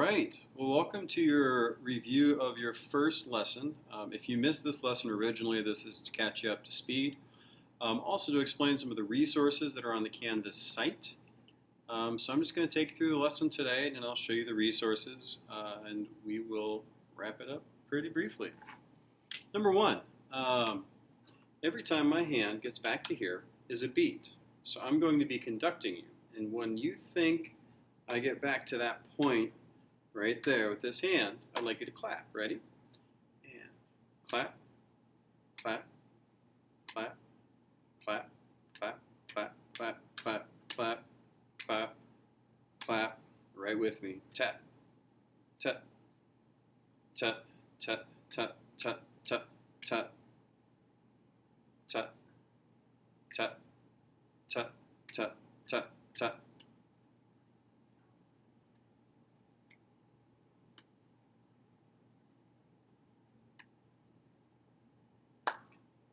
right. Well, welcome to your review of your first lesson. If you missed this lesson originally, this is to catch you up to speed. Also to explain some of the resources that are on the Canvas site. So I'm just going to take you through the lesson today, and then I'll show you the resources, and we will wrap it up pretty briefly. Number one, every time my hand gets back to here is a beat. So I'm going to be conducting you. And when you think I get back to that point right there with this hand, I'd like you to clap. Ready? And clap, clap, clap, clap, clap, clap, clap, clap, clap, clap, clap. Right with me. Tap, tap, tap, tap, tap, tap, tap, tap, tap, tap, tap, tap, tap, tap.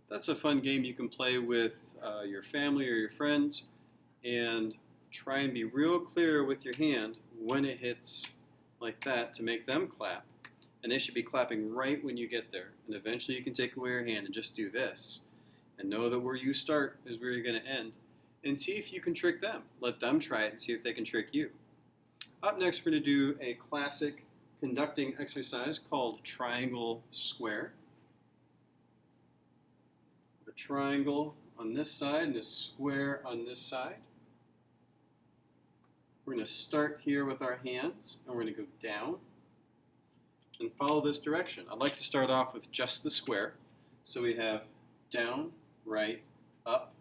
That's a fun game you can play with your family or your friends, and try and be real clear with your hand when it hits like that to make them clap. And they should be clapping right when you get there. And eventually you can take away your hand and just do this. And know that where you start is where you're going to end. And see if you can trick them. Let them try it and see if they can trick you. Up next, we're going to do a classic conducting exercise called triangle square. A triangle on this side and a square on this side. We're going to start here with our hands, and we're going to go down and follow this direction. I'd like to start off with just the square. So we have down, right, up,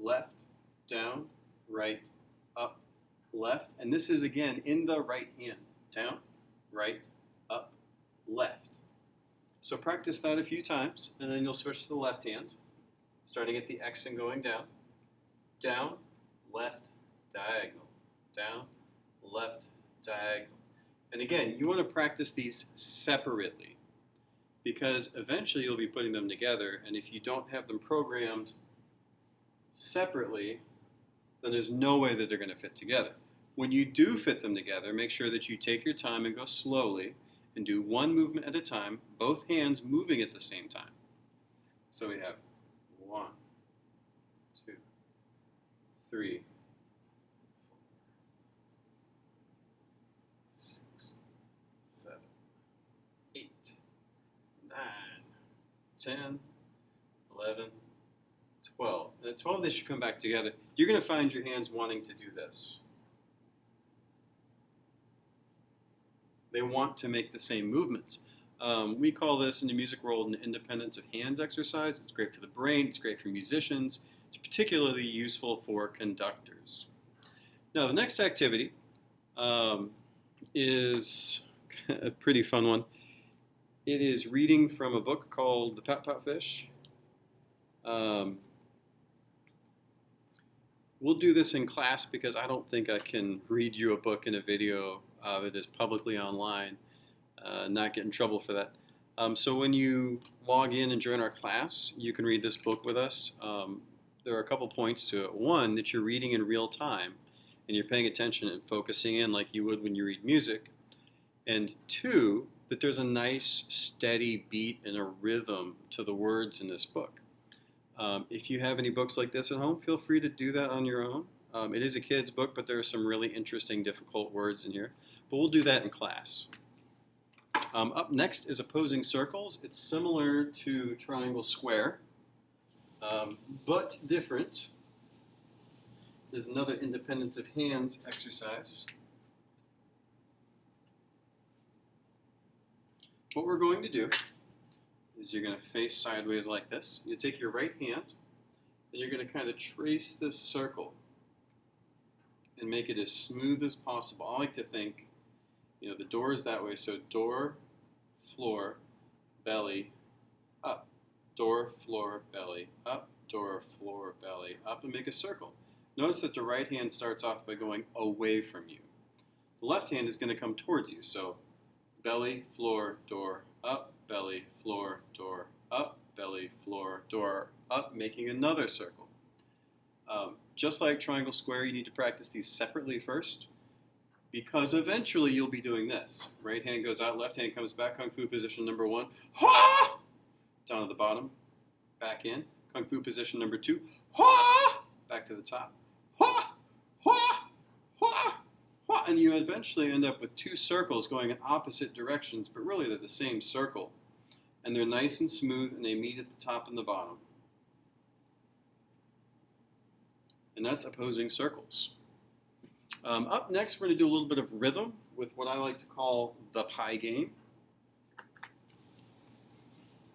left, down, right, up, left. And this is, again, in the right hand. Down, right, up, left. So practice that a few times, and then you'll switch to the left hand, starting at the X and going down. Down, left, diagonal. Down, left, diagonal. And again, you want to practice these separately, because eventually you'll be putting them together, and if you don't have them programmed separately, then there's no way that they're going to fit together. When you do fit them together, make sure that you take your time and go slowly and do one movement at a time, both hands moving at the same time. So we have 1, 2, 3, 6, 7, 8, 9, 10, 11, 12. And at 12, they should come back together. You're going to find your hands wanting to do this. They want to make the same movements. We call this in the music world an independence of hands exercise. It's great for the brain. It's great for musicians. It's particularly useful for conductors. Now, the next activity is a pretty fun one. It is reading from a book called The Pat Pat Fish. We'll do this in class because I don't think I can read you a book in a video that is publicly online, not get in trouble for that. So when you log in and join our class, you can read this book with us. There are a couple points to it. One, that you're reading in real time and you're paying attention and focusing in like you would when you read music. And two, that there's a nice steady beat and a rhythm to the words in this book. If you have any books like this at home, feel free to do that on your own. It is a kid's book, but there are some really interesting, difficult words in here. But we'll do that in class. Up next is opposing circles. It's similar to triangle square, but different. There's another independence of hands exercise. What we're going to do is you're going to face sideways like this. You take your right hand, and you're going to kind of trace this circle and make it as smooth as possible. I like to think, the door is that way, so door, floor, belly, up. Door, floor, belly, up. Door, floor, belly, up, and make a circle. Notice that the right hand starts off by going away from you. The left hand is going to come towards you, so belly, floor, door, up, belly, floor, door, up, belly, floor, door, up, making another circle. Just like triangle square, you need to practice these separately first. because eventually you'll be doing this. Right hand goes out, left hand comes back, Kung Fu position number 1, ha! Down at the bottom, back in, Kung Fu position number 2, ha! Back to the top, ha! Ha! Ha! Ha! And you eventually end up with 2 circles going in opposite directions, but really they're the same circle. And they're nice and smooth, and they meet at the top and the bottom. And that's opposing circles. Up next, we're going to do a little bit of rhythm with what I like to call the pie game.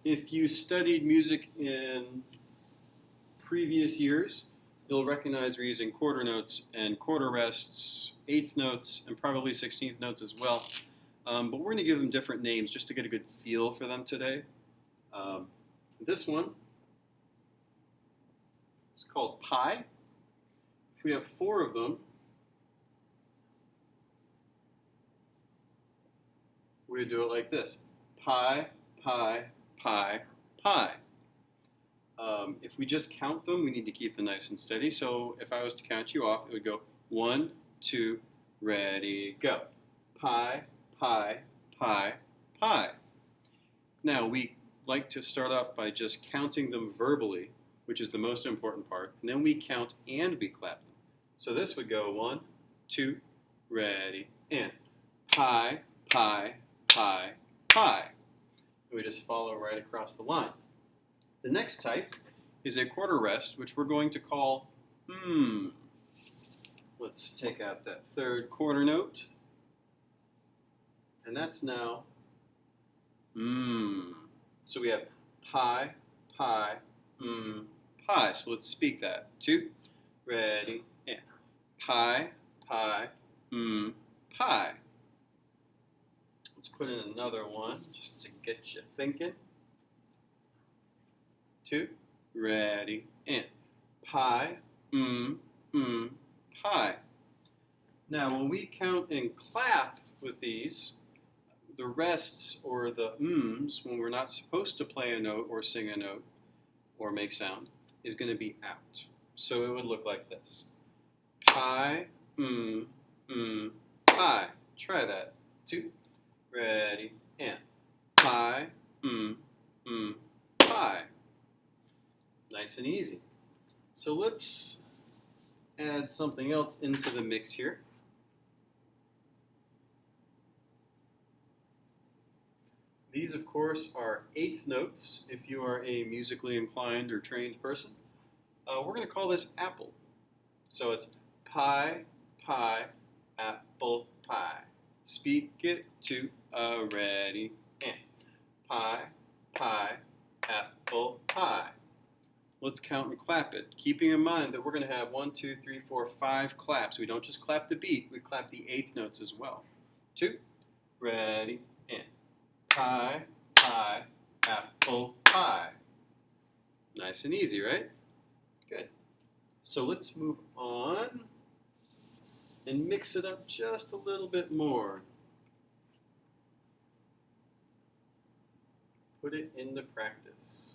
If you studied music in previous years, you'll recognize we're using quarter notes and quarter rests, eighth notes, and probably 16th notes as well. But we're going to give them different names just to get a good feel for them today. This one is called pie. If we have 4 of them, we do it like this: pie, pie, pie, pie. If we just count them, we need to keep them nice and steady. So if I was to count you off, it would go 1, 2, ready, go. Pie, pie, pie, pie. Now we like to start off by just counting them verbally, which is the most important part, and then we count and we clap them. So this would go 1, 2, ready, and pie, pie, pie, pie. And we just follow right across the line. The next type is a quarter rest, which we're going to call Let's take out that 3rd quarter note, and that's now So we have pie, pie, pie. So let's speak that. 2, ready, and pie, pie, pie. Let's put in another one just to get you thinking. 2, ready, and pie, pie. Now when we count and clap with these, the rests or the when we're not supposed to play a note or sing a note or make sound, is going to be out. So it would look like this: pie, pie. Try that. 2, ready, and pie, pie. Nice and easy. So let's add something else into the mix here. These, of course, are eighth notes if you are a musically inclined or trained person. We're going to call this apple. So it's pie, pie, apple, pie. Speak it to a ready, and pie, pie, apple, pie. Let's count and clap it, keeping in mind that we're going to have 1, 2, 3, 4, 5 claps. We don't just clap the beat, we clap the eighth notes as well. 2, ready, and pie, pie, apple, pie. Nice and easy, right? Good. So let's move on and mix it up just a little bit more. Put it into practice.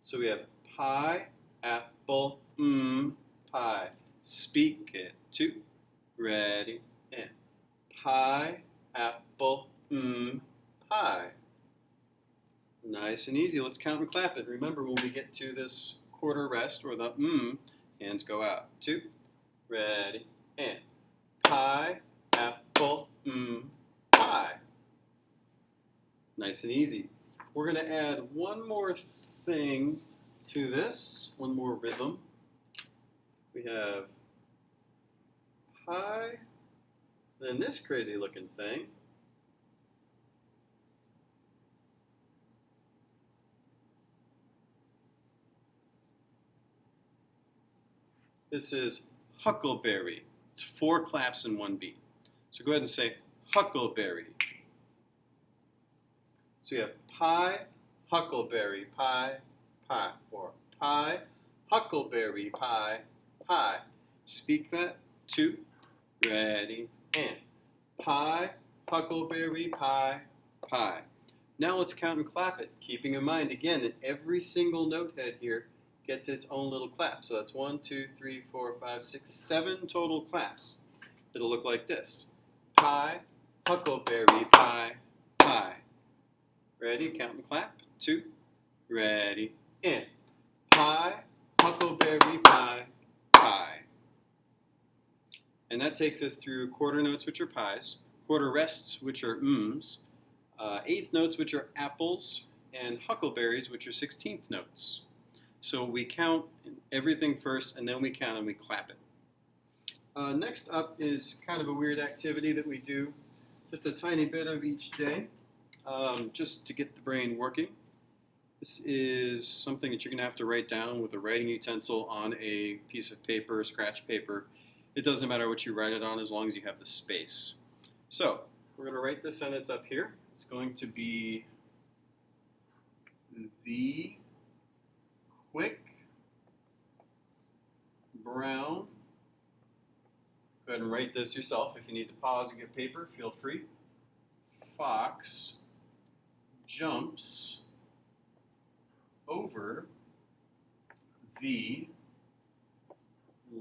So we have pie, apple, pie. Speak it. 2, ready, and pie, apple, pie. Nice and easy. Let's count and clap it. Remember, when we get to this quarter rest or the hands go out. 2, ready, and pie, apple, pie. Nice and easy. We're going to add one more thing to this, one more rhythm. We have pie, and then this crazy looking thing. This is huckleberry. It's 4 claps in 1 beat. So go ahead and say huckleberry. So you have pie, huckleberry, pie, pie, or pie, huckleberry, pie, pie. Speak that. 2, ready, and pie, huckleberry, pie, pie. Now let's count and clap it, keeping in mind again that every single note head here gets its own little clap. So that's 1, 2, 3, 4, 5, 6, 7 total claps. It'll look like this. Pie, huckleberry pie, pie. Ready? Count and clap. 2. Ready? And pie, huckleberry pie, pie. And that takes us through quarter notes, which are pies, quarter rests, which are mms, eighth notes, which are apples, and huckleberries, which are 16th notes. So we count everything first, and then we count and we clap it. Next up is kind of a weird activity that we do just a tiny bit of each day, just to get the brain working. This is something that you're going to have to write down with a writing utensil on a piece of paper, scratch paper. It doesn't matter what you write it on as long as you have the space. So we're going to write this sentence up here. It's going to be the quick brown. Go ahead and write this yourself. If you need to pause and get paper, feel free. Fox jumps over the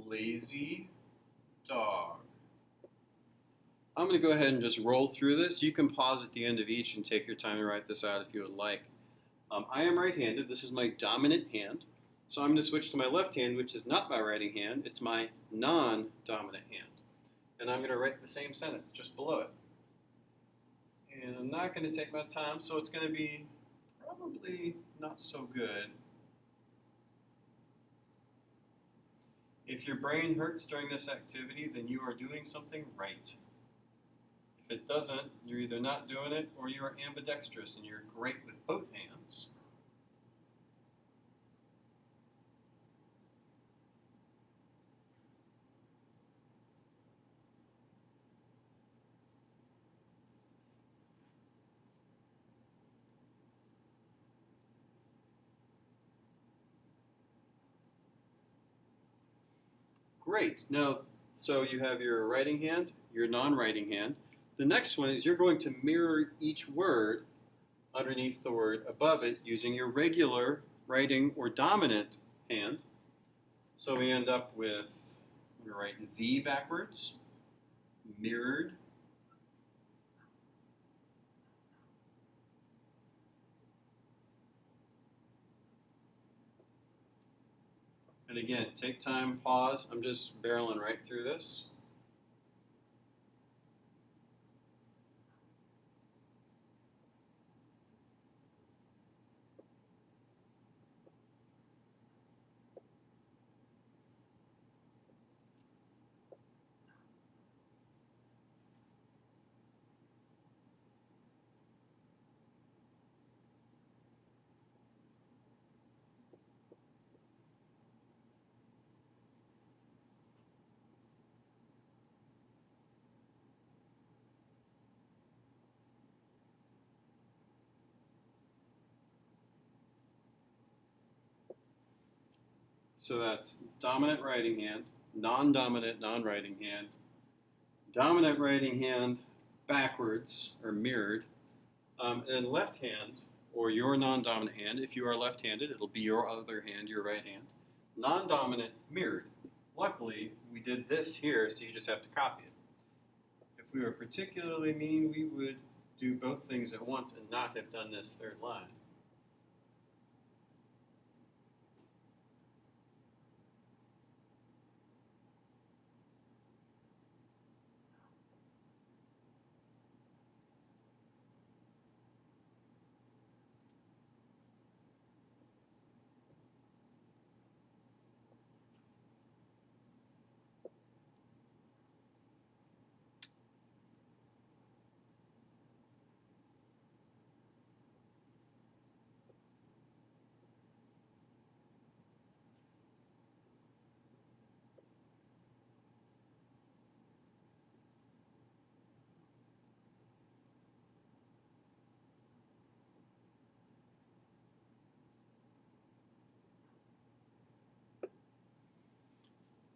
lazy dog. I'm going to go ahead and just roll through this. You can pause at the end of each and take your time to write this out if you would like. I am right-handed. This is my dominant hand. So I'm going to switch to my left hand, which is not my writing hand. It's my non-dominant hand. And I'm going to write the same sentence just below it. And I'm not going to take my time, so it's going to be probably not so good. If your brain hurts during this activity, then you are doing something right. If it doesn't, you're either not doing it or you are ambidextrous and you're great with both hands. Great. Now, so you have your writing hand, your non-writing hand. The next one is you're going to mirror each word underneath the word above it using your regular writing or dominant hand. So we end up with, I'm going to write the backwards, mirrored, and again, take time, pause. I'm just barreling right through this. So that's dominant writing hand, non-dominant non-writing hand, dominant writing hand backwards or mirrored, and then left hand or your non-dominant hand. If you are left-handed, it'll be your other hand, your right hand. Non-dominant mirrored. Luckily, we did this here, so you just have to copy it. If we were particularly mean, we would do both things at once and not have done this third line.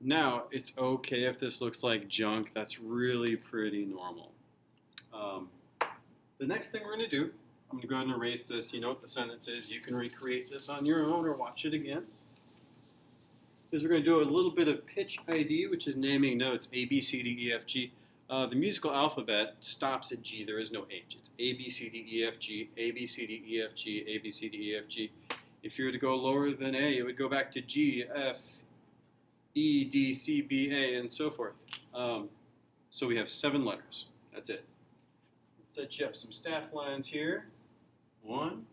Now, it's okay if this looks like junk. That's really pretty normal. The next thing we're going to do, I'm going to go ahead and erase this. You know what the sentence is. You can recreate this on your own or watch it again. is we're going to do a little bit of pitch ID, which is naming notes A, B, C, D, E, F, G. The musical alphabet stops at G. There is no H. It's A, B, C, D, E, F, G, A, B, C, D, E, F, G, A, B, C, D, E, F, G. If you were to go lower than A, it would go back to G, F, E, D, C, B, A, and so forth. So we have 7 letters. That's it. Let's set you up some staff lines here. 1,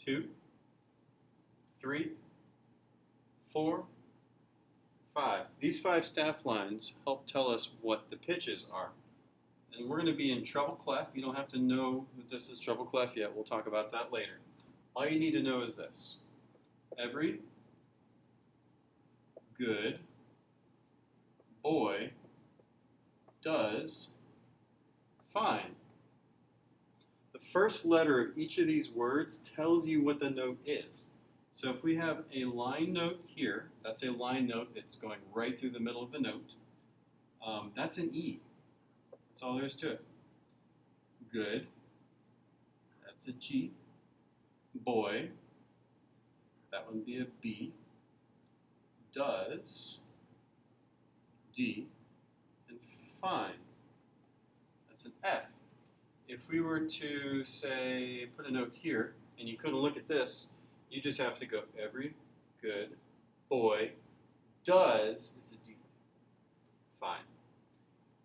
2, 3, 4, 5. These 5 staff lines help tell us what the pitches are. And we're going to be in treble clef. You don't have to know that this is treble clef yet. We'll talk about that later. All you need to know is this. Every good boy does fine. The first letter of each of these words tells you what the note is. So if we have a line note here, that's a line note. It's going right through the middle of the note. That's an E. That's all there is to it. Good. That's a G. Boy. That would be a B. Does. D. And fine. That's an F. If we were to, say, put a note here, and you couldn't look at this, you just have to go, every good boy does, it's a D. Fine.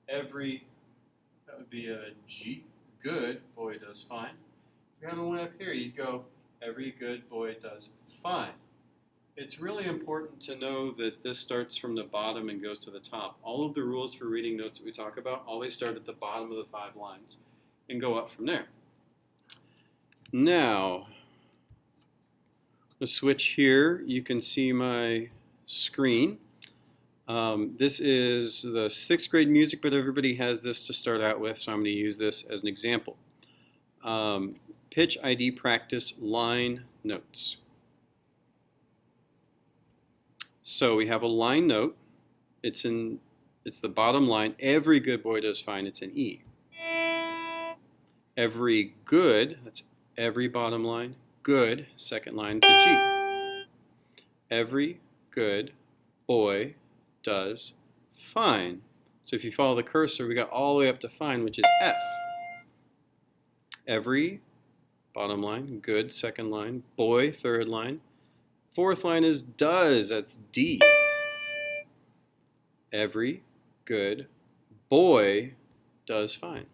Every, that would be a G, good boy does fine. If you had one up here, you'd go, every good boy does fine. It's really important to know that this starts from the bottom and goes to the top. All of the rules for reading notes that we talk about always start at the bottom of the 5 lines and go up from there. Now, the switch here, you can see my screen. This is the 6th grade music, but everybody has this to start out with, so I'm going to use this as an example. Pitch ID practice line notes. So we have a line note. It's the bottom line. Every good boy does fine. It's an E. Every good, that's every bottom line. Good, second line to G. Every good boy does fine. So if you follow the cursor, we got all the way up to fine, which is F. Every, bottom line, good, second line. Boy, third line. 4th line is does, that's D. Every good boy does fine.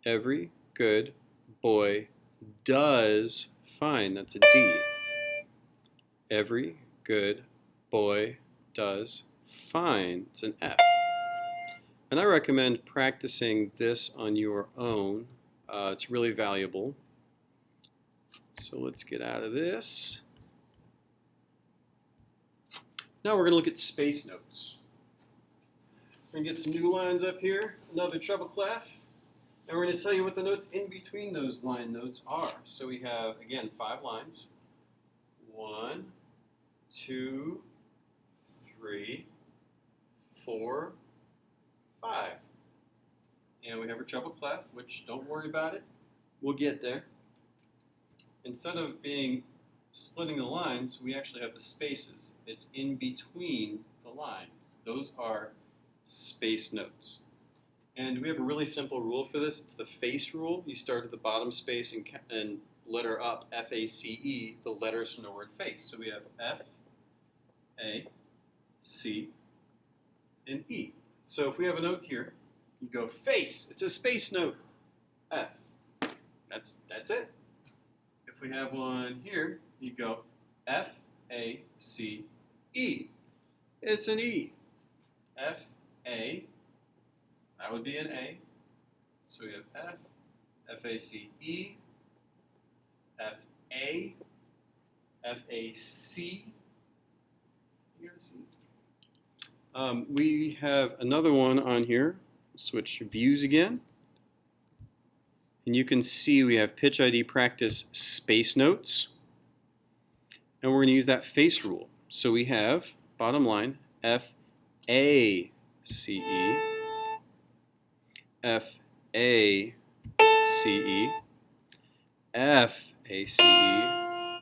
Every good boy does fine, that's a D. Every good boy does fine, it's an F. And I recommend practicing this on your own. It's really valuable. So let's get out of this. Now we're going to look at space notes. We're going to get some new lines up here, another treble clef, and we're going to tell you what the notes in between those line notes are. So we have, again, 5 lines. 1, 2, 3, 4, 5. And we have a treble clef, which don't worry about it. We'll get there. Instead of splitting the lines, we actually have the spaces. It's in between the lines. Those are space notes. And we have a really simple rule for this. It's the face rule. You start at the bottom space and letter up, F-A-C-E, the letters from the word face. So we have F, A, C, and E. So if we have a note here, you go face. It's a space note. F. That's it. If we have one here, you go F, A, C, E. It's an E. F, A, that would be an A. So we have F, F, A, C, E, F, A, F, A, C. You got a C. We have another one on here. Switch views again. And you can see we have pitch ID practice space notes. And we're going to use that face rule. So we have, bottom line, F, A, C, E, F, A, C, E, F, A, C, E,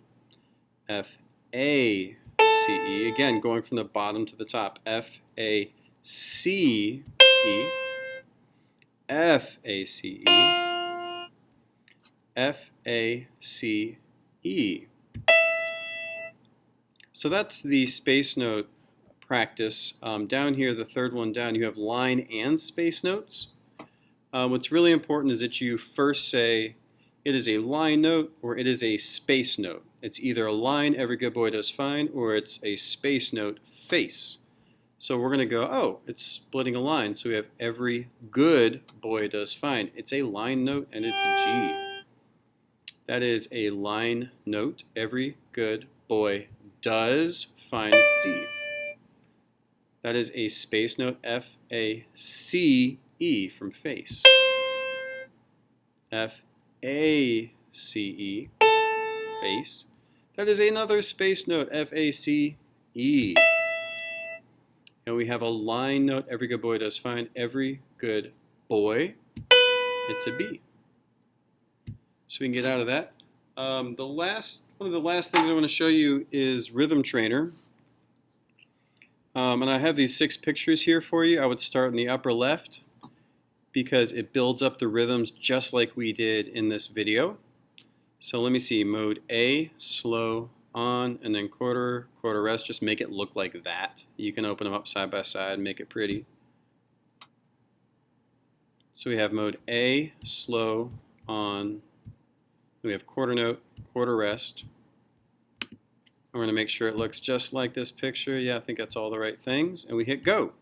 F, F-A-C-E. Again, going from the bottom to the top. F-A-C-E. F-A-C-E. F-A-C-E. So that's the space note practice. Down here, the third one down, you have line and space notes. What's really important is that you first say it is a line note or it is a space note. It's either a line, every good boy does fine, or it's a space note, face. So we're going to go, oh, it's splitting a line. So we have every good boy does fine. It's a line note and it's a G. That is a line note. Every good boy does fine. It's D. That is a space note, F-A-C-E from face. F-A-C-E, face. That is another space note, F-A-C-E. And we have a line note, every good boy does fine. Every good boy, it's a B. So we can get out of that. One of the last things I want to show you is Rhythm Trainer. And I have these 6 pictures here for you. I would start in the upper left because it builds up the rhythms just like we did in this video. So let me see, mode A, slow, on, and then quarter, quarter rest. Just make it look like that. You can open them up side by side and make it pretty. So we have mode A, slow, on. We have quarter note, quarter rest. We're going to make sure it looks just like this picture. Yeah, I think that's all the right things. And we hit go.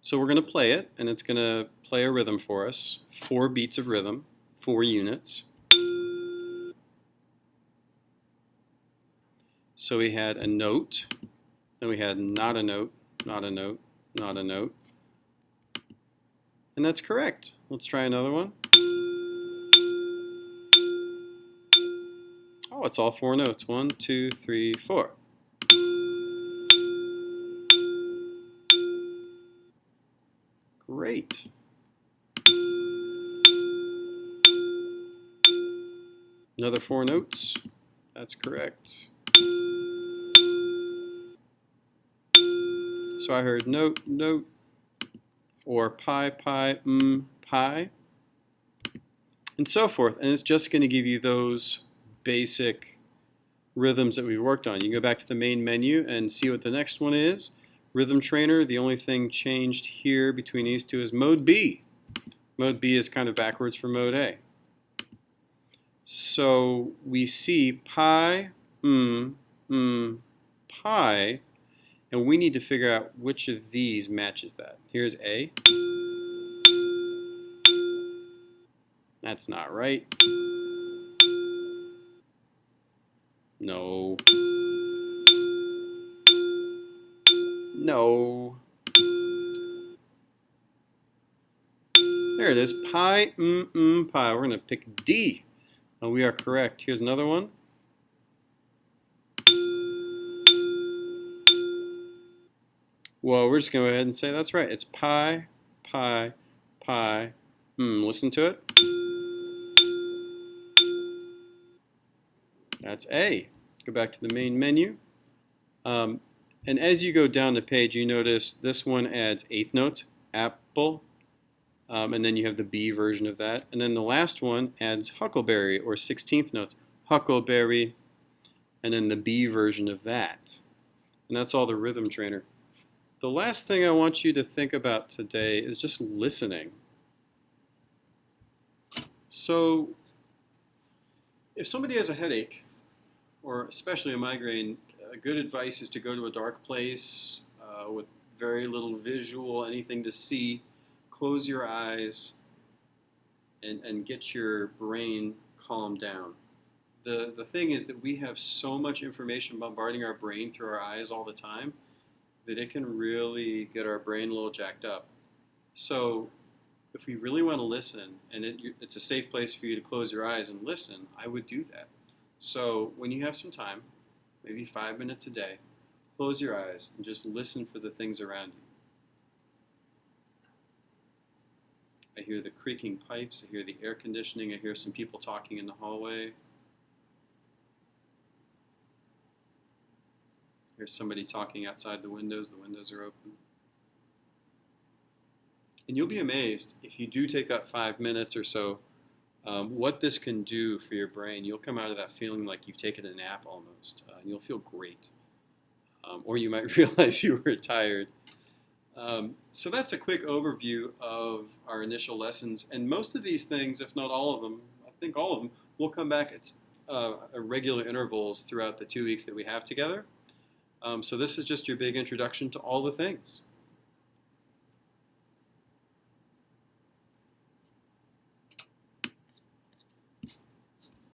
So we're going to play it, and it's going to play a rhythm for us. 4 beats of rhythm, 4 units. So we had a note, then we had not a note, not a note, not a note. And that's correct. Let's try another one. Oh, it's all 4 notes. 1, 2, 3, 4. Great. Another 4 notes. That's correct. So I heard note, note, or pi, pi, pi, and so forth. And it's just going to give you those basic rhythms that we've worked on. You can go back to the main menu and see what the next one is. Rhythm Trainer, the only thing changed here between these two is mode B. Mode B is kind of backwards from mode A. So we see pi, pi, and we need to figure out which of these matches that. Here's A. That's not right. No. No. There it is. Pi, pi. We're going to pick D. And we are correct. Here's another one. Well, we're just going to go ahead and say that's right. It's pi, pi, pi. Listen to it. That's A. Go back to the main menu. And as you go down the page, you notice this one adds 8th notes, apple, and then you have the B version of that. And then the last one adds huckleberry, or 16th notes, huckleberry, and then the B version of that. And that's all the Rhythm Trainer. The last thing I want you to think about today is just listening. So if somebody has a headache, or especially a migraine, good advice is to go to a dark place with very little visual, anything to see. Close your eyes and get your brain calmed down. The thing is that we have so much information bombarding our brain through our eyes all the time that it can really get our brain a little jacked up. So if we really want to listen, and it's a safe place for you to close your eyes and listen, I would do that. So when you have some time, maybe 5 minutes a day, close your eyes and just listen for the things around you. I hear the creaking pipes, I hear the air conditioning, I hear some people talking in the hallway. Here's somebody talking outside the windows. The windows are open. And you'll be amazed if you do take that 5 minutes or so, what this can do for your brain. You'll come out of that feeling like you've taken a nap almost. You'll feel great. Or you might realize you were tired. So that's a quick overview of our initial lessons. And most of these things, if not all of them, I think all of them, will come back at regular intervals throughout the 2 weeks that we have together. So this is just your big introduction to all the things.